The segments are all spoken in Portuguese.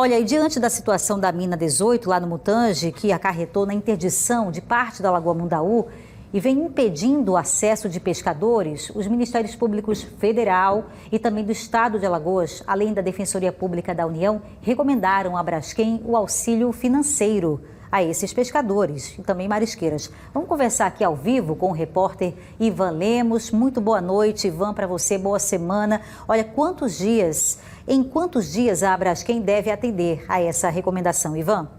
Olha, e diante da situação da mina 18 lá no Mutange, que acarretou na interdição de parte da Lagoa Mundaú e vem impedindo o acesso de pescadores, os Ministérios Públicos Federal e também do Estado de Alagoas, além da Defensoria Pública da União, recomendaram à Braskem o auxílio financeiro a esses pescadores e também marisqueiras. Vamos conversar aqui ao vivo com o repórter Ivan Lemos. Muito boa noite, Ivan, para você, boa semana. Olha, em quantos dias a Braskem deve atender a essa recomendação, Ivan?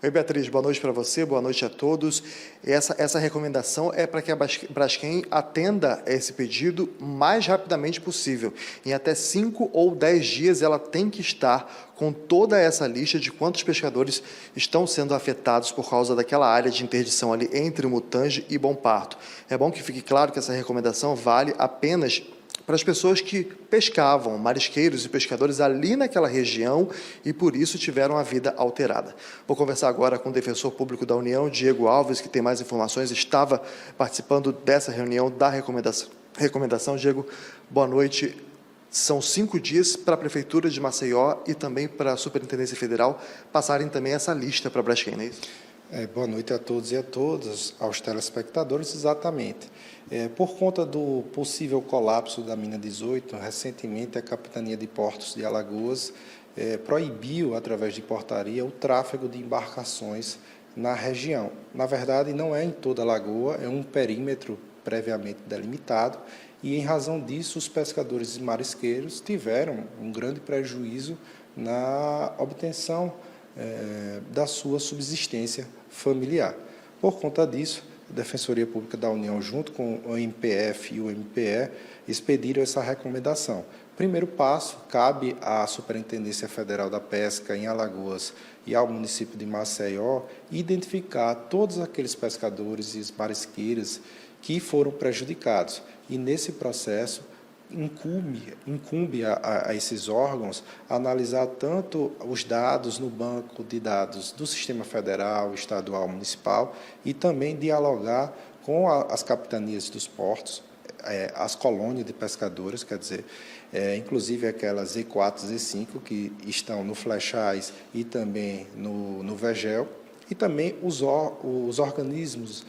Oi, Beatriz, boa noite para você, boa noite a todos. Essa recomendação é para que a Braskem atenda esse pedido o mais rapidamente possível. Em até 5 ou 10 dias ela tem que estar com toda essa lista de quantos pescadores estão sendo afetados por causa daquela área de interdição ali entre o Mutange e Bom Parto. É bom que fique claro que essa recomendação vale apenas para as pessoas que pescavam, marisqueiros e pescadores ali naquela região e por isso tiveram a vida alterada. Vou conversar agora com o defensor público da União, Diego Alves, que tem mais informações, estava participando dessa reunião da recomendação. Diego, boa noite. São 5 dias para a Prefeitura de Maceió e também para a Superintendência Federal passarem também essa lista para a Braskem, não é isso? Boa noite a todos e a todas, aos telespectadores, exatamente. Por conta do possível colapso da mina 18, recentemente a Capitania de Portos de Alagoas proibiu, através de portaria, o tráfego de embarcações na região. Na verdade, não é em toda a lagoa, é um perímetro previamente delimitado e, em razão disso, os pescadores e marisqueiros tiveram um grande prejuízo na obtenção da sua subsistência familiar. Por conta disso, a Defensoria Pública da União, junto com o MPF e o MPE, expediram essa recomendação. Primeiro passo, cabe à Superintendência Federal da Pesca em Alagoas e ao município de Maceió identificar todos aqueles pescadores e marisqueiros que foram prejudicados. E, nesse processo, incumbe a esses órgãos analisar tanto os dados no banco de dados do sistema federal, estadual, municipal e também dialogar com as capitanias dos portos, as colônias de pescadores, quer dizer, inclusive aquelas Z4, Z5 que estão no Flechais e também no Vegel, e também os organismos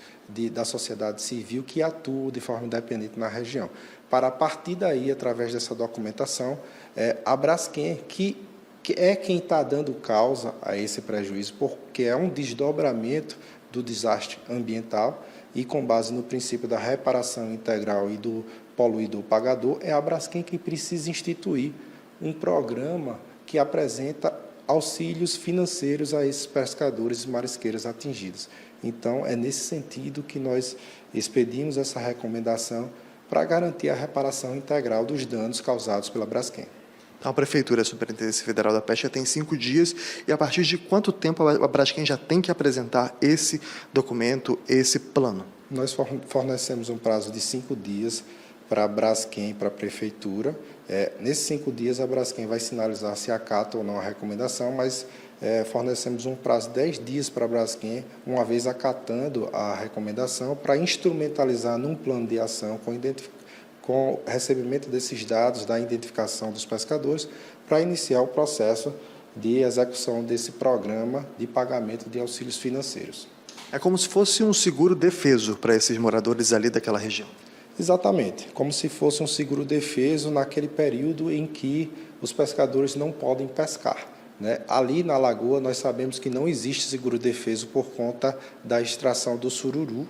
da sociedade civil que atuam de forma independente na região. Para, a partir daí, através dessa documentação, a Braskem, que é quem está dando causa a esse prejuízo, porque é um desdobramento do desastre ambiental e, com base no princípio da reparação integral e do poluidor pagador, é a Braskem que precisa instituir um programa que apresenta auxílios financeiros a esses pescadores e marisqueiros atingidos. Então, é nesse sentido que nós expedimos essa recomendação para garantir a reparação integral dos danos causados pela Braskem. A Prefeitura, a Superintendência Federal da Pesca, tem 5 dias e a partir de quanto tempo a Braskem já tem que apresentar esse documento, esse plano? Nós fornecemos um prazo de 5 dias para a Braskem e para a Prefeitura. Nesses 5 dias, a Braskem vai sinalizar se acata ou não a recomendação, mas fornecemos um prazo de 10 dias para a Braskem, uma vez acatando a recomendação, para instrumentalizar num plano de ação com o recebimento desses dados da identificação dos pescadores, para iniciar o processo de execução desse programa de pagamento de auxílios financeiros. É como se fosse um seguro defeso para esses moradores ali daquela região. Exatamente, como se fosse um seguro defeso naquele período em que os pescadores não podem pescar. Ali na lagoa nós sabemos que não existe seguro defeso por conta da extração do sururu,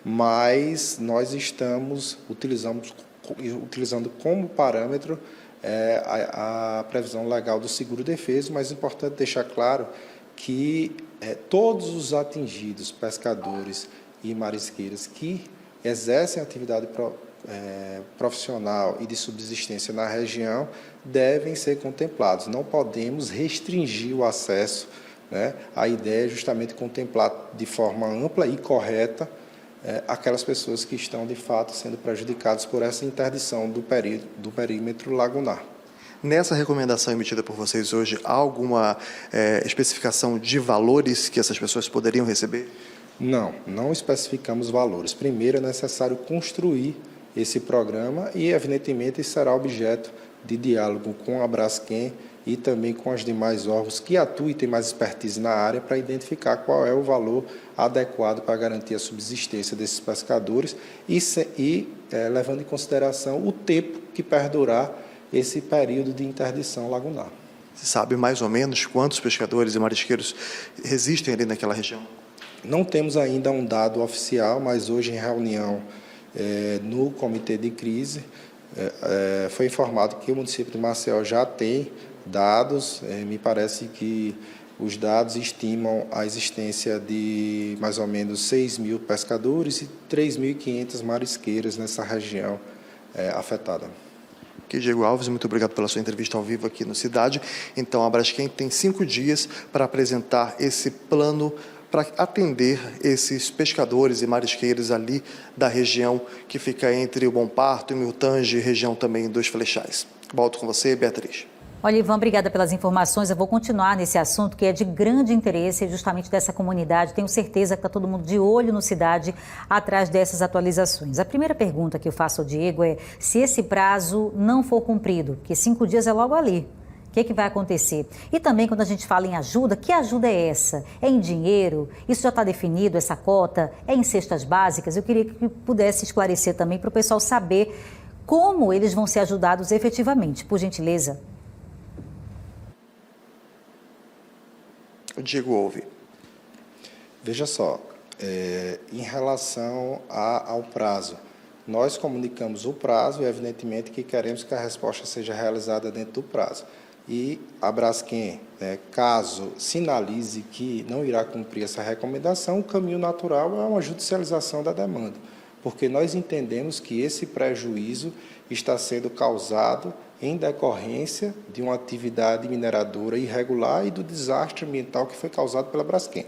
mas nós estamos utilizando como parâmetro a previsão legal do seguro defeso, mas é importante deixar claro que todos os atingidos, pescadores e marisqueiros que exercem atividade profissional e de subsistência na região devem ser contemplados. Não podemos restringir o acesso. A ideia é justamente contemplar de forma ampla e correta aquelas pessoas que estão, de fato, sendo prejudicadas por essa interdição do perímetro lagunar. Nessa recomendação emitida por vocês hoje, há alguma especificação de valores que essas pessoas poderiam receber? Não especificamos valores. Primeiro, é necessário construir esse programa e, evidentemente, será objeto de diálogo com a Braskem e também com os demais órgãos que atuam e têm mais expertise na área para identificar qual é o valor adequado para garantir a subsistência desses pescadores e levando em consideração o tempo que perdurar esse período de interdição lagunar. Você sabe mais ou menos quantos pescadores e marisqueiros resistem ali naquela região? Não temos ainda um dado oficial, mas hoje em reunião no comitê de crise foi informado que o município de Maceió já tem dados, me parece que os dados estimam a existência de mais ou menos 6.000 pescadores e 3.500 marisqueiros nessa região afetada. Aqui, Diego Alves, muito obrigado pela sua entrevista ao vivo aqui no Cidade. Então, a Braskem tem 5 dias para apresentar esse plano para atender esses pescadores e marisqueiros ali da região que fica entre o Bom Parto e Mutange, região também dos Flechais. Volto com você, Beatriz. Olha, Ivan, obrigada pelas informações. Eu vou continuar nesse assunto que é de grande interesse justamente dessa comunidade. Tenho certeza que está todo mundo de olho no Cidade atrás dessas atualizações. A primeira pergunta que eu faço ao Diego é se esse prazo não for cumprido, porque 5 dias é logo ali. O que vai acontecer? E também, quando a gente fala em ajuda, que ajuda é essa? É em dinheiro? Isso já está definido, essa cota? É em cestas básicas? Eu queria que pudesse esclarecer também para o pessoal saber como eles vão ser ajudados efetivamente, por gentileza. O Diego ouve. Veja só, em relação ao prazo, nós comunicamos o prazo e, evidentemente, que queremos que a resposta seja realizada dentro do prazo. E a Braskem, caso sinalize que não irá cumprir essa recomendação, o caminho natural é uma judicialização da demanda, porque nós entendemos que esse prejuízo está sendo causado em decorrência de uma atividade mineradora irregular e do desastre ambiental que foi causado pela Braskem.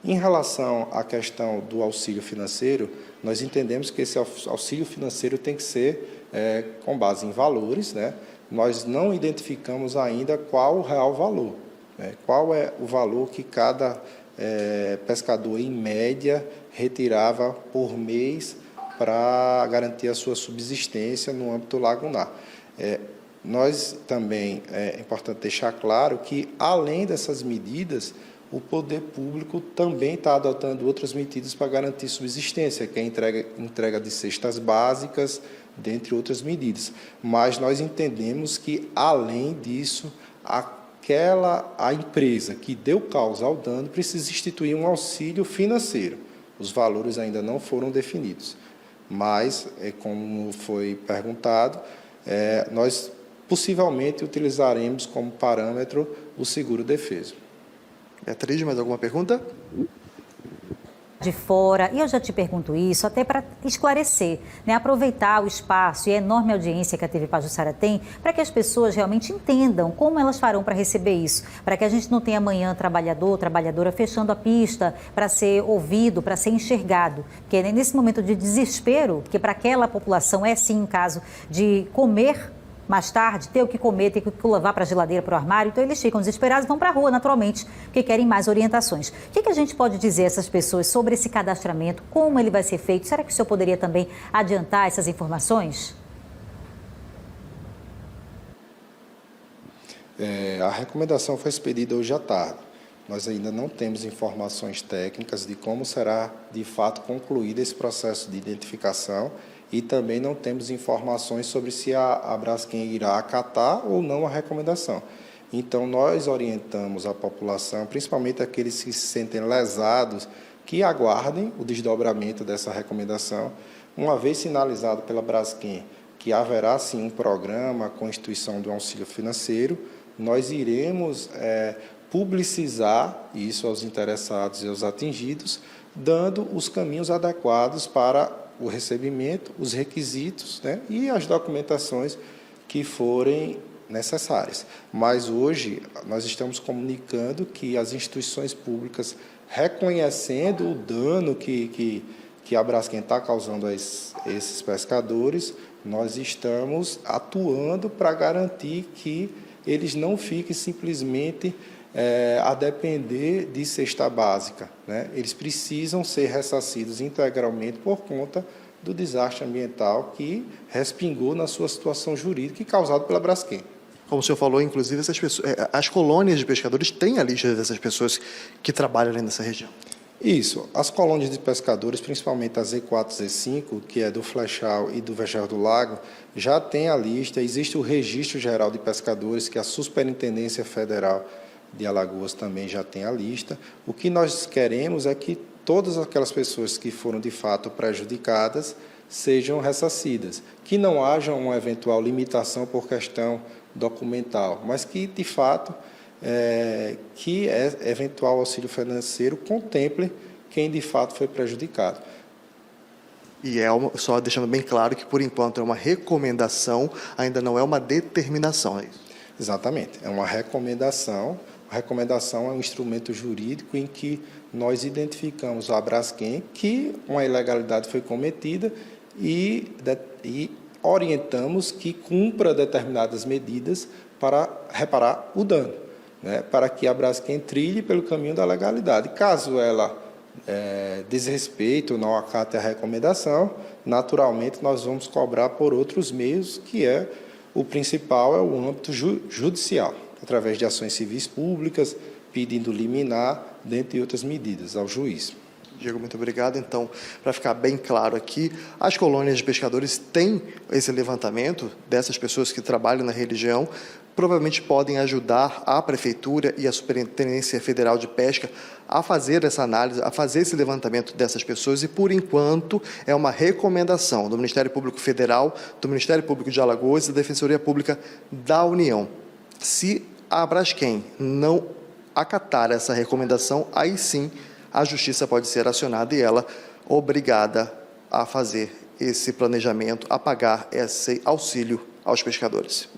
Em relação à questão do auxílio financeiro, nós entendemos que esse auxílio financeiro tem que ser com base em valores, Nós não identificamos ainda qual o real valor, qual é o valor que cada pescador, em média, retirava por mês para garantir a sua subsistência no âmbito lagunar. Nós também, é importante deixar claro que, além dessas medidas, o poder público também está adotando outras medidas para garantir subsistência, que é a entrega de cestas básicas, dentre outras medidas. Mas nós entendemos que, além disso, a empresa que deu causa ao dano precisa instituir um auxílio financeiro. Os valores ainda não foram definidos. Mas, como foi perguntado, nós possivelmente utilizaremos como parâmetro o seguro-defeso. Beatriz, mais alguma pergunta? De fora, e eu já te pergunto isso até para esclarecer, aproveitar o espaço e a enorme audiência que a TV Pajuçara tem para que as pessoas realmente entendam como elas farão para receber isso, para que a gente não tenha amanhã trabalhador, trabalhadora fechando a pista para ser ouvido, para ser enxergado, porque nesse momento de desespero, que para aquela população é sim um caso de comer mais tarde, ter o que comer, ter que levar para a geladeira, para o armário, então eles ficam desesperados e vão para a rua naturalmente, porque querem mais orientações. O que a gente pode dizer a essas pessoas sobre esse cadastramento, como ele vai ser feito? Será que o senhor poderia também adiantar essas informações? A recomendação foi expedida hoje à tarde. Nós ainda não temos informações técnicas de como será, de fato, concluído esse processo de identificação e também não temos informações sobre se a Braskem irá acatar ou não a recomendação. Então, nós orientamos a população, principalmente aqueles que se sentem lesados, que aguardem o desdobramento dessa recomendação, uma vez sinalizado pela Braskem que haverá, sim, um programa com a instituição do auxílio financeiro, nós iremos publicizar isso aos interessados e aos atingidos, dando os caminhos adequados para o recebimento, os requisitos, e as documentações que forem necessárias. Mas hoje nós estamos comunicando que as instituições públicas, reconhecendo o dano que a Braskem está causando a esses pescadores, nós estamos atuando para garantir que eles não fiquem simplesmente a depender de cesta básica. Eles precisam ser ressarcidos integralmente por conta do desastre ambiental que respingou na sua situação jurídica e causado pela Braskem. Como o senhor falou, inclusive, as colônias de pescadores têm a lista dessas pessoas que trabalham ali nessa região. Isso. As colônias de pescadores, principalmente a Z4 e Z5, que é do Flechal e do Vegel do Lago, já tem a lista. Existe o Registro Geral de Pescadores, que a Superintendência Federal de Alagoas também já tem a lista. O que nós queremos é que todas aquelas pessoas que foram, de fato, prejudicadas sejam ressarcidas, que não haja uma eventual limitação por questão documental, mas que, de fato, que eventual auxílio financeiro contemple quem, de fato, foi prejudicado. E só deixando bem claro que, por enquanto, é uma recomendação, ainda não é uma determinação, é isso? Exatamente, é uma recomendação. A recomendação é um instrumento jurídico em que nós identificamos a Braskem que uma ilegalidade foi cometida e orientamos que cumpra determinadas medidas para reparar o dano, né, para que a Braskem trilhe pelo caminho da legalidade. Caso ela desrespeite ou não acate a recomendação, naturalmente nós vamos cobrar por outros meios, que o principal é o âmbito judicial, através de ações civis públicas, pedindo liminar, dentre outras medidas, ao juiz. Diego, muito obrigado. Então, para ficar bem claro aqui, as colônias de pescadores têm esse levantamento dessas pessoas que trabalham na região, provavelmente podem ajudar a Prefeitura e a Superintendência Federal de Pesca a fazer essa análise, a fazer esse levantamento dessas pessoas e, por enquanto, é uma recomendação do Ministério Público Federal, do Ministério Público de Alagoas e da Defensoria Pública da União. Se a Braskem não acatar essa recomendação, aí sim a Justiça pode ser acionada e ela obrigada a fazer esse planejamento, a pagar esse auxílio aos pescadores.